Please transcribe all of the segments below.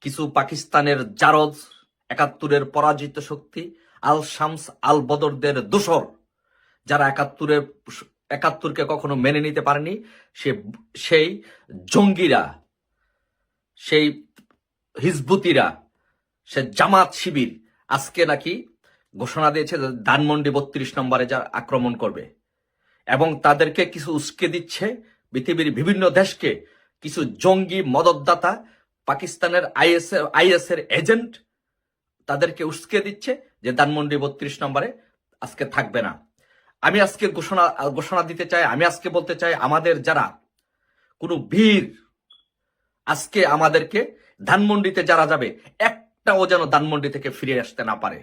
কিছু পাকিস্তানের জারজ, ৭১-এর পরাজিত শক্তি, আল শামস আল বদরদের দোসর, যারা ৭১-কে কখনো মেনে নিতে পারেনি, সেই জঙ্গিরা, সেই হিজবুতিরা, সে জামাত শিবির আজকে নাকি ঘোষণা দিয়েছে যে ধানমন্ডি ৩২ নম্বরে যা আক্রমণ করবে, এবং তাদেরকে কিছু উস্কে দিচ্ছে পৃথিবীর বিভিন্ন দেশকে। কিছু জঙ্গি মদতদাতা, পাকিস্তানের আইএস এর এজেন্ট, তাদেরকে উস্কে দিচ্ছে যে ধানমন্ডি ৩২ নম্বরে আজকে থাকবে না। আমি আজকে ঘোষণা দিতে চাই, আমি আজকে বলতে চাই, আমাদের যারা কোনো বীর, আজকে আমাদেরকে ধানমন্ডিতে যারা যাবে, একটাও যেন ধানমন্ডি থেকে ফিরে আসতে না পারে।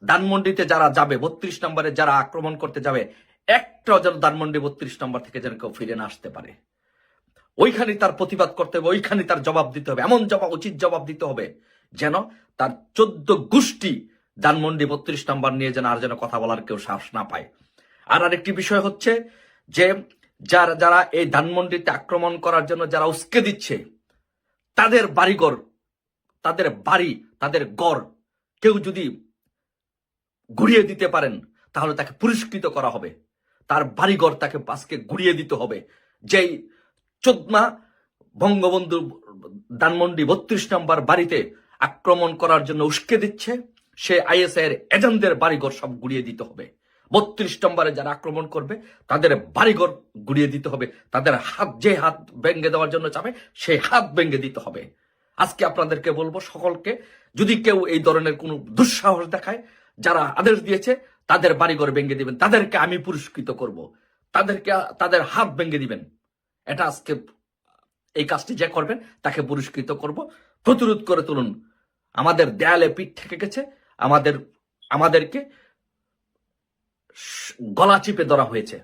ধানমন্ডিতে যারা যাবে, ৩২ নম্বরে যারা আক্রমণ করতে যাবে, একটাও যেন ধানমন্ডি ৩২ নম্বর থেকে যেন কেউ ফিরে না আসতে পারে। ওইখানে তার প্রতিবাদ করতে হবে, ওইখানে তার জবাব দিতে হবে, এমন উচিত জবাব দিতে হবে যেন তার ১৪ গোষ্ঠী ধানমন্ডি ৩২ নম্বর নিয়ে যেন আর যেন কথা বলার কেউ সাহস না পায়। আর আরেকটি বিষয় হচ্ছে যে যারা এই ধানমন্ডিতে আক্রমণ করার জন্য যারা উস্কে দিচ্ছে, তাদের বাড়িঘর, তাদের বাড়ি, তাদের গড় কেউ যদি গুড়িয়ে দিতে পারেন, তাহলে তাকে পুরস্কৃত করা হবে। তার বাড়িঘর তাকে আজকে গুড়িয়ে দিতে হবে। যেই চোদনা বঙ্গবন্ধু ধানমন্ডি ৩২ নম্বর বাড়িতে আক্রমণ করার জন্য উস্কে দিচ্ছে, সে আইএসআই এজেন্টদের বাড়িঘর সব গুড়িয়ে দিতে হবে। ৩২ নম্বরে যারা আক্রমণ করবে, তাদের বাড়িঘর গুড়িয়ে দিতে হবে। তাদের যে হাত ভেঙে দেওয়ার জন্য চাবে, সেই হাত ভেঙে দিতে হবে। আজকে আপনাদেরকে বলবো, সকলকে, যদি কেউ এই ধরনের কোনো দুঃসাহস দেখায়, যারা আদেশ দিয়েছে তাদের বাড়িঘর ভেঙে দিবেন, তাদেরকে আমি পুরস্কৃত করব, তাদের হাত ভেঙে দিবেন। এটা আজকে এই কাজটি যে করবেন তাকে পুরস্কৃত করব। প্রতিরোধ করে তুলুন। আমাদের দেয়ালে পিঠ থেকে গেছে, আমাদেরকে গলা চিপে ধরা হয়েছে।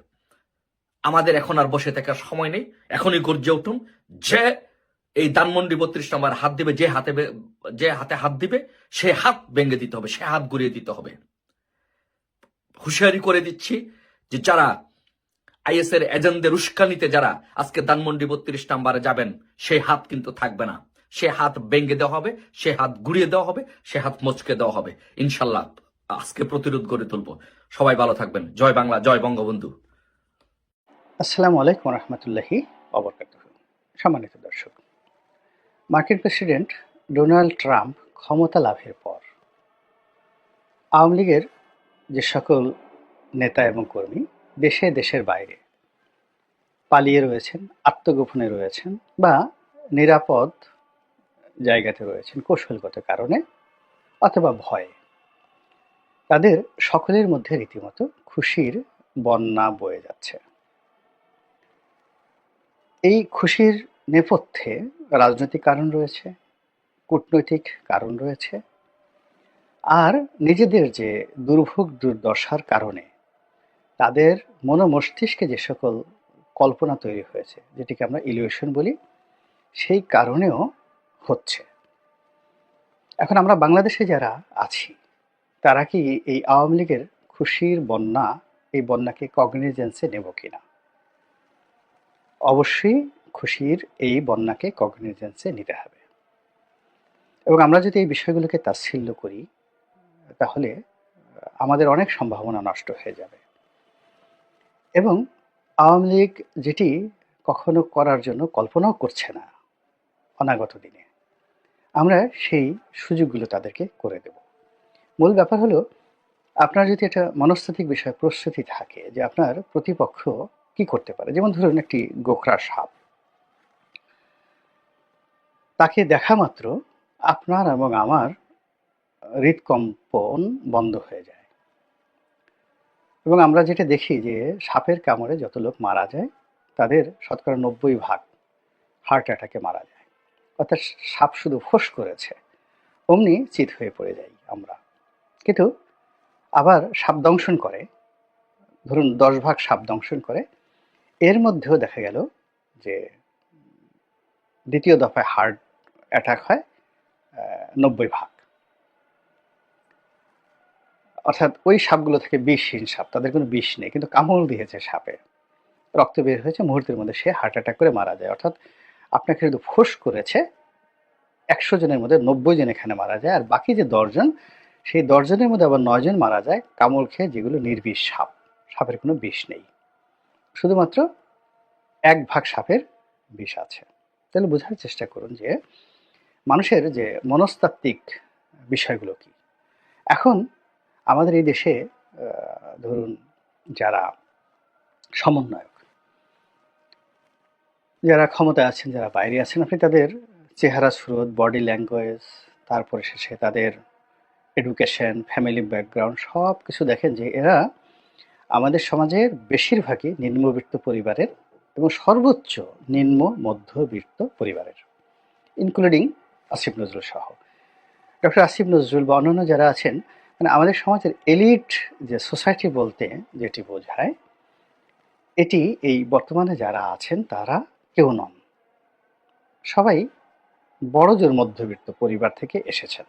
আমাদের এখন আর বসে থাকার সময় নেই, এখনই গর্জে উঠুন। যে এই ধানমন্ডি ৩২ নম্বর হাত দিবে, যে হাতে হাত দিবে, সে হাত ভেঙে দিতে হবে, সে হাত গুড়িয়ে দিতে হবে। হুঁশিয়ারি করে দিচ্ছি যে যারা আইএস এর এজেন্টদের উস্কানিতে যারা আজকে ধানমন্ডি ৩২ নম্বরে যাবেন, সেই হাত কিন্তু থাকবে না। সে হাত ভেঙে দেওয়া হবে, সে হাত গুড়িয়ে দেওয়া হবে, সে হাত মচকে দেওয়া হবে। ইনশাল্লাহ আজকে প্রতিরোধ গড়ে তুলব। সবাই ভালো থাকবেন। জয় বাংলা, জয় বঙ্গবন্ধু। আসসালামু আলাইকুম রহমতুল্লাহি ওয়াবারাকাতুহু। সম্মানিত দর্শক, মার্কিন প্রেসিডেন্ট ডোনাল্ড ট্রাম্প ক্ষমতা লাভের পর আওয়ামী লীগের যে সকল নেতা এবং কর্মী দেশের বাইরে পালিয়ে রয়েছেন, আত্মগোপনে রয়েছেন বা নিরাপদ জায়গাতে রয়েছেন কৌশলগত কারণে অথবা ভয়ে, তাদের সকলের মধ্যে রীতিমতো খুশির বন্যা বয়ে যাচ্ছে। এই খুশির নেপথ্যে রাজনৈতিক কারণ রয়েছে, কূটনৈতিক কারণ রয়েছে, আর নিজেদের যে দুর্ভোগ দুর্দশার কারণে তাদের মস্তিষ্কে যে সকল কল্পনা তৈরি হয়েছে, যেটিকে আমরা ইলিউশন বলি, সেই কারণেও হচ্ছে। এখন আমরা বাংলাদেশে যারা আছি, তারা কি এই আওয়ামী লীগের খুশির বন্যা, এই বন্যাকে কগনিজেন্সে নেব কিনা? অবশ্যই খুশির এই বন্যাকে কগনিজেন্সে নিতে হবে। এবং আমরা যদি এই বিষয়গুলোকে তাচ্ছিল্য করি, তাহলে আমাদের অনেক সম্ভাবনা নষ্ট হয়ে যাবে। এবং আওয়ামী লীগ যেটি কখনো করার জন্য কল্পনাও করছে না অনাগত দিনে, আমরা সেই সুযোগগুলো তাদেরকে করে দেব। মূল ব্যাপার হলো, আপনার যদি একটা মনস্তাত্ত্বিক বিষয়ে প্রস্তুতি থাকে যে আপনার প্রতিপক্ষ কি করতে পারে, যেমন ধরুন একটি গোখরা সাপ, তাকে দেখা মাত্র আপনার এবং আমার হৃদকম্পন বন্ধ হয়ে যায়। এবং আমরা যেটা দেখি যে সাপের কামড়ে যত লোক মারা যায়, তাদের শতকরা 90% হার্ট অ্যাটাকে মারা যায়। অর্থাৎ সাপ শুধু ফোঁস করেছে, অমনি চিত হয়ে পড়ে যাই আমরা। কিন্তু আবার সাপ দংশন করে, ধরুন 10% সাপ দংশন করে, এর মধ্যেও দেখা গেল যে দ্বিতীয় দফায় হার্ট অ্যাটাক হয় 90%। অর্থাৎ ওই সাপগুলো থেকে বিষহীন সাপ, তাদের কোনো বিষ নেই, কিন্তু কামড় দিয়েছে সাপে, রক্ত বের হয়েছে, মুহূর্তের মধ্যে সে হার্ট অ্যাটাক করে মারা যায়। অর্থাৎ আপনাকে শুধু ফোঁস করেছে, 100 জনের মধ্যে 90 জন এখানে মারা যায়, আর বাকি যে 10 জন, সেই 10 জনের মধ্যে আবার 9 জন মারা যায় কামড় খেয়ে, যেগুলো নির্বিষ সাপ, সাপের কোনো বিষ নেই, শুধুমাত্র 1 ভাগ সাপের বিষ আছে। তাহলে বোঝার চেষ্টা করুন যে মানুষের যে মনস্তাত্ত্বিক বিষয়গুলো কি। এখন আমাদের এই দেশে ধরুন যারা সমন্বয়ক, যারা ক্ষমতায় আছেন, যারা বাইরে আছেন, আপনি তাদের চেহারা সুরত, বডি ল্যাঙ্গুয়েজ, তারপরে শেষে তাদের এডুকেশন, ফ্যামিলি ব্যাকগ্রাউন্ড সব কিছু দেখেন যে এরা আমাদের সমাজের বেশিরভাগই নিম্নবিত্ত পরিবারের এবং সর্বোচ্চ নিম্ন মধ্যবিত্ত পরিবারের, ইনক্লুডিং আসিফ নজরুল সহ। ডক্টর আসিফ নজরুল বা অন্যান্য যারা আছেন, মানে আমাদের সমাজের এলিট যে সোসাইটি বলতে যেটি বোঝায়, এটি এই বর্তমানে যারা আছেন তারা কেউ নন, সবাই বড়জোর মধ্যবিত্ত পরিবার থেকে এসেছেন।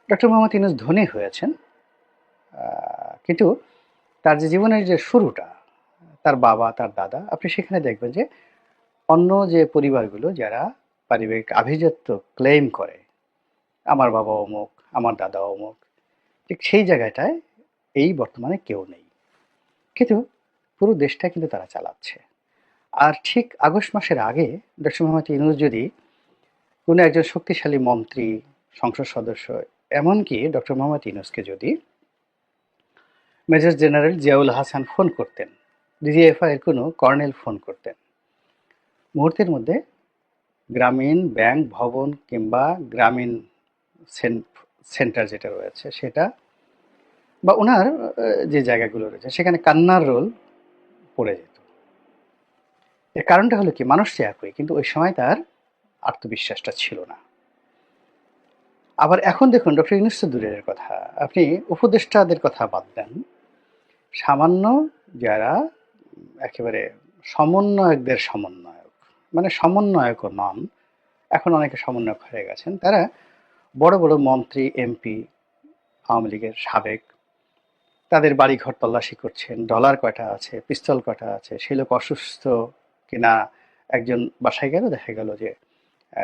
ডক্টর মোহাম্মদ ইউনূস ধনী হয়েছেন, কিন্তু তার যে জীবনের যে শুরুটা, তার বাবা, তার দাদা, আপনি সেখানে দেখবেন যে অন্য যে পরিবারগুলো যারা পারিবারিক আভিজাত্য ক্লেম করে, আমার বাবা অমুক, আমার দাদা অমুক, ঠিক সেই জায়গাটায় এই বর্তমানে কেউ নেই, কিন্তু পুরো দেশটা কিন্তু তারা চালাচ্ছে। আর ঠিক আগস্ট মাসের আগে ডক্টর মোহাম্মদ ইউনূস যদি কোনো একজন শক্তিশালী মন্ত্রী, সংসদ সদস্য, এমনকি ডক্টর মোহাম্মদ ইউনূসকে যদি major general Ziaul Hasan phone করতেন, ডিজিএফআই এর কোনো কর্নেল ফোন করতেন, মুহূর্তের মধ্যে গ্রামীণ ব্যাংক ভবন কিংবা গ্রামীণ সেন্টার যেটা রয়েছে সেটা, বা ওনার যে জায়গাগুলো রয়েছে সেখানে কান্নার রোল পড়ে যেত। এর কারণটা হলো কি, মানুষ যে একই, কিন্তু ওই সময় তার আত্মবিশ্বাসটা ছিল না। আবার এখন দেখুন, ডক্টর ইউনূস তো দূরের কথা, আপনি উপদেষ্টাদের কথা বাদ দেন, সামান্য যারা একেবারে সমন্বয়কদের সমন্বয়ক, মানে সমন্বয়কও নন, এখন অনেকে সমন্বয়ক হয়ে গেছেন, তারা বড় বড় মন্ত্রী, এমপি, আওয়ামী লীগের সাবেক, তাদের বাড়িঘর তল্লাশি করছেন, ডলার কয়টা আছে, পিস্তল কয়টা আছে, সে লোক অসুস্থ কিনা, একজন বাসায় গেল, দেখা গেল যে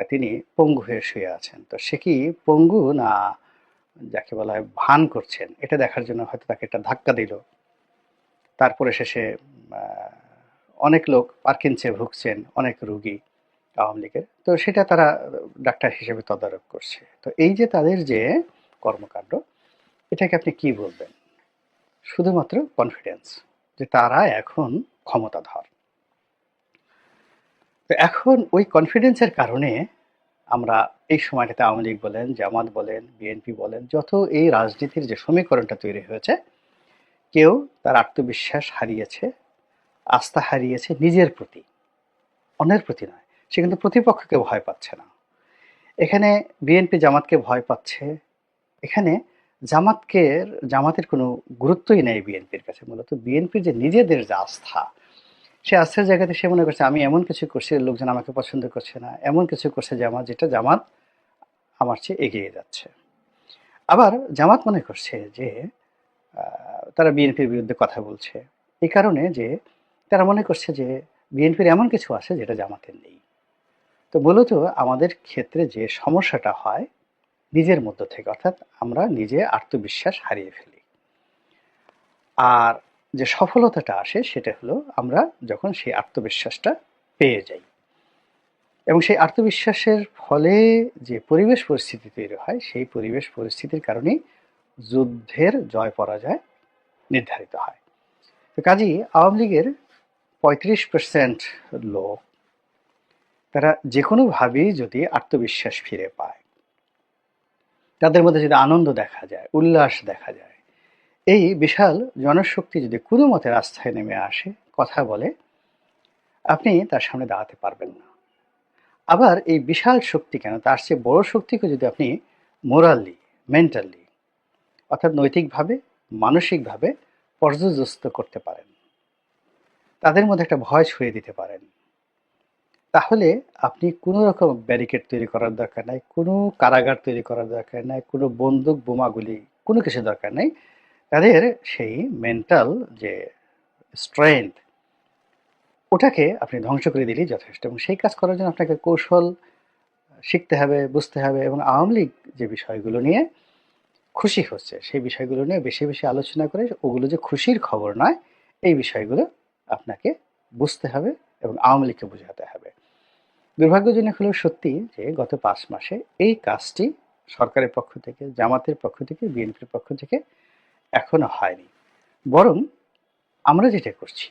তিনি পঙ্গু হয়ে শুয়ে আছেন, তো সে কি পঙ্গু না যাকে বলা হয় ভান করছেন, এটা দেখার জন্য হয়তো তাকে একটা ধাক্কা দিল। তারপরে শেষে অনেক লোক পার্কিনসে ভুগছেন, অনেক রুগী আওয়ামী লীগের, তো সেটা তারা ডাক্তার হিসেবে তদারক করছে। তো এই যে তাদের যে কর্মকাণ্ড, এটাকে আপনি কি বলবেন? শুধুমাত্র কনফিডেন্স যে তারা এখন ক্ষমতাধর। তো এখন ওই কনফিডেন্সের কারণে আমরা এই সময়টাতে আওয়ামী লীগ বলেন, জামাত বলেন, বিএনপি বলেন, যত এই রাজনীতির যে সমীকরণটা তৈরি হয়েছে, কেউ তার আত্মবিশ্বাস হারিয়েছে, আস্থা হারিয়েছে নিজের প্রতি, অন্যের প্রতি নয়। সে কিন্তু প্রতিপক্ষকে ভয় পাচ্ছে না। এখানে বিএনপি জামাতকে ভয় পাচ্ছে, এখানে জামাতের কোনো গুরুত্বই নেই বিএনপির কাছে। মূলত বিএনপির যে নিজেদের যে আস্থা, সে আস্থার জায়গাতে সে মনে করছে আমি এমন কিছু করছি, লোকজন আমাকে পছন্দ করছে না, এমন কিছু করছে জামাত যেটা জামাত আমার চেয়ে এগিয়ে যাচ্ছে। আবার জামাত মনে করছে যে তারা বিএনপির বিরুদ্ধে কথা বলছে এই কারণে যে তারা মনে করছে যে বিএনপির এমন কিছু আছে যেটা জামাতের নেই। তো মূলত আমাদের ক্ষেত্রে যে সমস্যাটা হয় নিজের মধ্য থেকে, অর্থাৎ আমরা নিজে আত্মবিশ্বাস হারিয়ে ফেলি। আর যে সফলতাটা আসে সেটা হলো আমরা যখন সেই আত্মবিশ্বাসটা পেয়ে যাই, এবং সেই আত্মবিশ্বাসের ফলে যে পরিবেশ পরিস্থিতি তৈরি হয়, সেই পরিবেশ পরিস্থিতির কারণেই যুদ্ধের জয় পরাজয় নির্ধারিত হয়। তো কাজেই আওয়ামী লীগের 35% লোক, তারা যে কোনোভাবেই যদি আত্মবিশ্বাস ফিরে পায়, তাদের মধ্যে যদি আনন্দ দেখা যায়, উল্লাস দেখা যায়, এই বিশাল জনশক্তি যদি কোনো মতে রাস্তায় নেমে আসে, কথা বলে, আপনি তার সামনে দাঁড়াতে পারবেন না। আবার এই বিশাল শক্তি কেন, তার চেয়ে বড় শক্তিকে যদি আপনি মোরালি, মেন্টালি, অর্থাৎ নৈতিকভাবে, মানসিকভাবে পর্যদস্ত করতে পারেন, তাদের মধ্যে একটা ভয় ছড়িয়ে দিতে পারেন, তাহলে আপনি কোনো রকম ব্যারিকেড তৈরি করার দরকার নাই, কোনো কারাগার তৈরি করার দরকার নাই, কোনো বন্দুক বোমাগুলি কোনো কিছু দরকার নাই। তাদের সেই মেন্টাল যে স্ট্রেংথ, ওটাকে আপনি ধ্বংস করে দিলেই যথেষ্ট। এবং সেই কাজ করার জন্য আপনাকে কৌশল শিখতে হবে, বুঝতে হবে এবং আওয়ামী লীগ যে বিষয়গুলো নিয়ে খুশি হচ্ছে সেই বিষয়গুলো নিয়ে বেশি বেশি আলোচনা করে ওগুলো যে খুশির খবর নয় এই বিষয়গুলো আপনাকে বুঝতে হবে এবং আওয়ামী লীগকে বোঝাতে হবে। দুর্ভাগ্যজনক হলেও সত্যি যে গত 5 মাসে এই কাজটি সরকারের পক্ষ থেকে, জামাতের পক্ষ থেকে, বিএনপির পক্ষ থেকে এখনো হয়নি। বরং আমরা যেটা করছি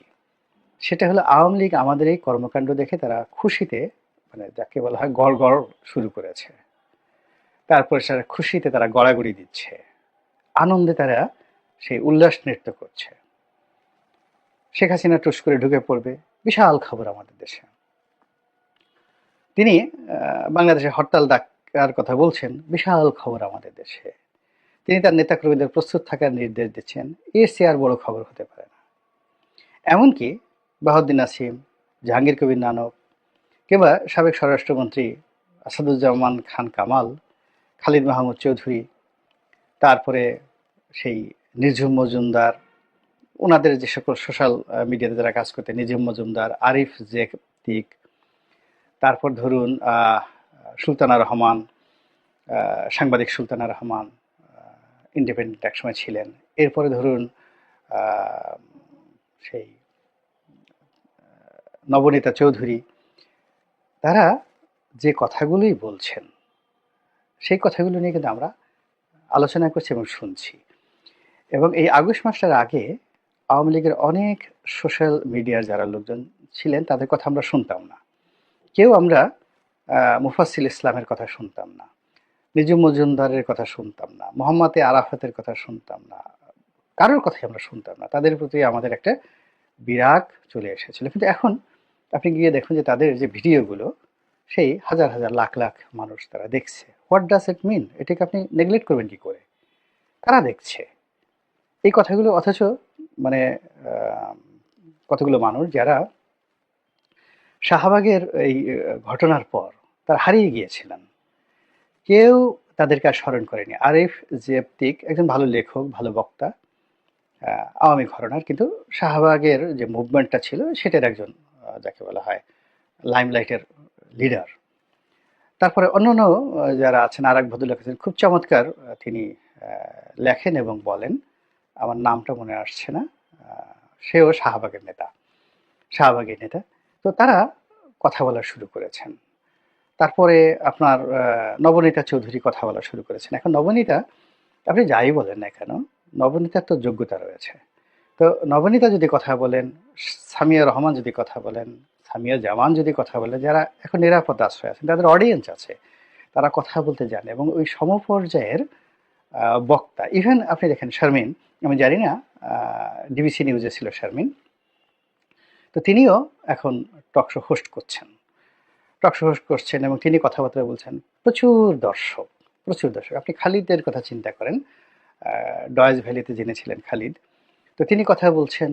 সেটা হলো আওয়ামী লীগ আমাদের এই কর্মকাণ্ড দেখে তারা খুশিতে, মানে যাকে বলা হয় গড় গড় শুরু করেছে। তারপরে তারা খুশিতে তারা গড়াগড়ি দিচ্ছে, আনন্দে তারা সেই উল্লাস নৃত্য করছে। শেখ হাসিনা টুস করে ঢুকে পড়বে, বিশাল খবর আমাদের দেশে। তিনি বাংলাদেশে হরতাল ডাকার কথা বলছেন, বিশাল খবর আমাদের দেশে। তিনি তার নেতাকর্মীদের প্রস্তুত থাকার নির্দেশ দিচ্ছেন, এর চেয়ে আর বড় খবর হতে পারে না। এমনকি বাহাউদ্দিন নাসিম, জাহাঙ্গীর কবির নানক কিংবা সাবেক স্বরাষ্ট্রমন্ত্রী আসাদুজ্জামান খান কামাল, খালিদ মাহমুদ চৌধুরী, তারপরে সেই নিঝুম মজুমদার, ওনাদের যে সকল সোশ্যাল মিডিয়াতে যারা কাজ করতেন, নিঝুম মজুমদার, আরিফ জেতিক, তারপর ধরুন সুলতানা রহমান, সাংবাদিক সুলতানা রহমান, ইন্ডিপেন্ডেন্ট একসময় ছিলেন। এরপরে ধরুন সেই নবনীতা চৌধুরী, তারা যে কথাগুলোই বলছেন সেই কথাগুলো নিয়ে কিন্তু আমরা আলোচনা করছি এবং শুনছি। এবং এই আগস্ট মাসটার আগে আওয়ামী লীগের অনেক সোশ্যাল মিডিয়ার যারা লোকজন ছিলেন তাদের কথা আমরা শুনতাম না। কেউ আমরা মুফাসিল ইসলামের কথা শুনতাম না, নিজুম মজুমদারের কথা শুনতাম না, মোহাম্মদ আরাফাতের কথা শুনতাম না, কারোর কথাই আমরা শুনতাম না। তাদের প্রতি আমাদের একটা বিরাগ চলে এসেছিল। কিন্তু এখন আপনি গিয়ে দেখুন যে তাদের যে ভিডিওগুলো সেই হাজার হাজার লাখ লাখ মানুষ তারা দেখছে। হোয়াট ডাজ ইট মিন? এটাকে আপনি নেগলেক্ট করবেন কি করে? কারা দেখছে এই কথাগুলো? অথচ মানে কতগুলো মানুষ যারা শাহবাগের এই ঘটনার পর তারা হারিয়ে গিয়েছিলেন, কেউ তাদেরকে আর স্মরণ করেনি। আরিফ জেবতিক একজন ভালো লেখক, ভালো বক্তা, আওয়ামী ঘরানার, কিন্তু শাহবাগের যে মুভমেন্টটা ছিল সেটার একজন যাকে বলা হয় লাইমলাইটের লিডার। তারপরে অন্যান্য যারা আছেন, আর এক ভদ্রলোক আছেন খুব চমৎকার, তিনি লেখেন এবং বলেন, আমার নামটা মনে আসছে না, সেও শাহবাগের নেতা, শাহবাগের নেতা। তো তারা কথা বলা শুরু করেছেন। তারপরে আপনার নবনীতা চৌধুরী কথা বলা শুরু করেছেন। এখন নবনীতা, আপনি যাই বলেন না কেন, নবনীতার তো যোগ্যতা রয়েছে। তো নবনীতা যদি কথা বলেন, সামিয়া রহমান যদি কথা বলেন, সামিয়া জামান যদি কথা বলেন, যারা এখন নিরাপদ আশ্রয় আছেন, তাদের অডিয়েন্স আছে, তারা কথা বলতে জানে এবং ওই সমপর্যায়ের বক্তা। ইভেন আপনি দেখেন শারমিন, আমি জানি না ডিবিসি নিউজে ছিল শারমিন, তো তিনিও এখন টকশো হোস্ট করছেন, টকশো হোস্ট করছেন এবং তিনি কথাবার্তা বলছেন। প্রচুর দর্শক, প্রচুর দর্শক। আপনি খালিদের কথা চিন্তা করেন, ডয়েজ ভ্যালিতে জেনেছিলেন খালিদ, তো তিনি কথা বলছেন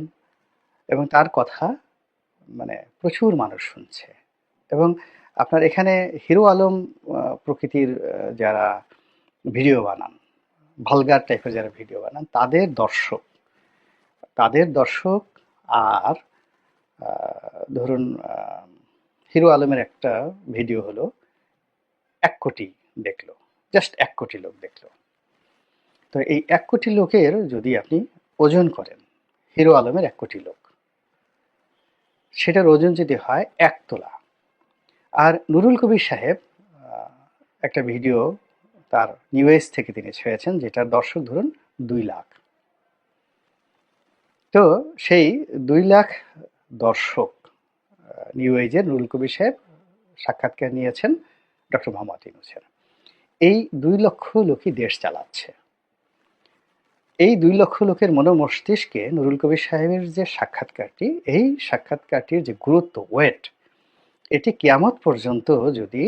এবং তার কথা মানে প্রচুর মানুষ শুনছে। এবং আপনার এখানে হিরো আলম প্রকৃতির যারা ভিডিও বানান, ভালগার টাইপের যারা ভিডিও বানান, তাদের দর্শক, তাদের দর্শক আর ধরুন হিরো আলমের একটা ভিডিও হলো 1 কোটি দেখলো, জাস্ট 1 কোটি লোক দেখলো। তো এই 1 কোটি লোকের যদি আপনি ওজন করেন, হিরো আলমের 1 কোটি লোক, সেটার ওজন যদি হয় 1 তোলা। আর নুরুল কবির সাহেব একটা ভিডিও তার ইউএস থেকে তিনি ছেড়েছেন, যেটার দর্শক ধরুন 2 লাখ। তো সেই 2 লাখ দর্শক নিউ এজের নুরুল কবির সাহেব সাক্ষাৎকার নিয়েছেন ডক্টর মোহাম্মদ ইউনূসের। এই 2 লক্ষ লোকই দেশ চালাচ্ছে। এই 2 লক্ষ লোকের মনোমস্তিষ্কে নুরুল কবির সাহেবের যে সাক্ষাৎকারটি, এই সাক্ষাৎকারটির যে গুরুত্ব, ওয়েট, এটি কিয়ামত পর্যন্ত যদি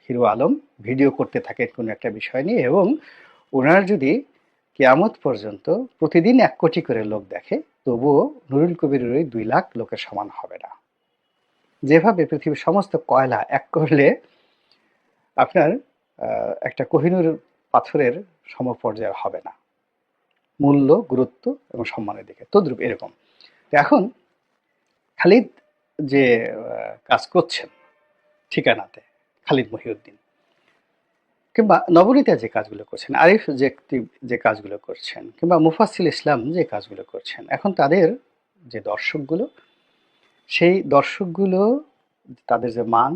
হিরো আলম ভিডিও করতে থাকেন কোনো একটা বিষয় নিয়ে এবং ওনার যদি কিয়ামত পর্যন্ত প্রতিদিন 1 কোটি করে লোক দেখে, তবুও নুরুল কবিরের ওই 2 লাখ লোকের সমান হবে না। যেভাবে পৃথিবীর সমস্ত কয়লা এক করলে আপনার একটা কোহিনূর পাথরের সমপর্যায়ের হবে না, মূল্য, গুরুত্ব এবং সম্মানের দিকে তদ্রূপ এরকম। তো এখন খালিদ যে কাজ করছেন ঠিকানাতে, খালিদ মহিউদ্দিন, কিংবা নবনীতা যে কাজগুলো করছেন, আরিফ যে কাজগুলো করছেন, কিংবা মুফাসসিল ইসলাম যে কাজগুলো করছেন, এখন তাদের যে দর্শকগুলো, সেই দর্শকগুলো তাদের যে মান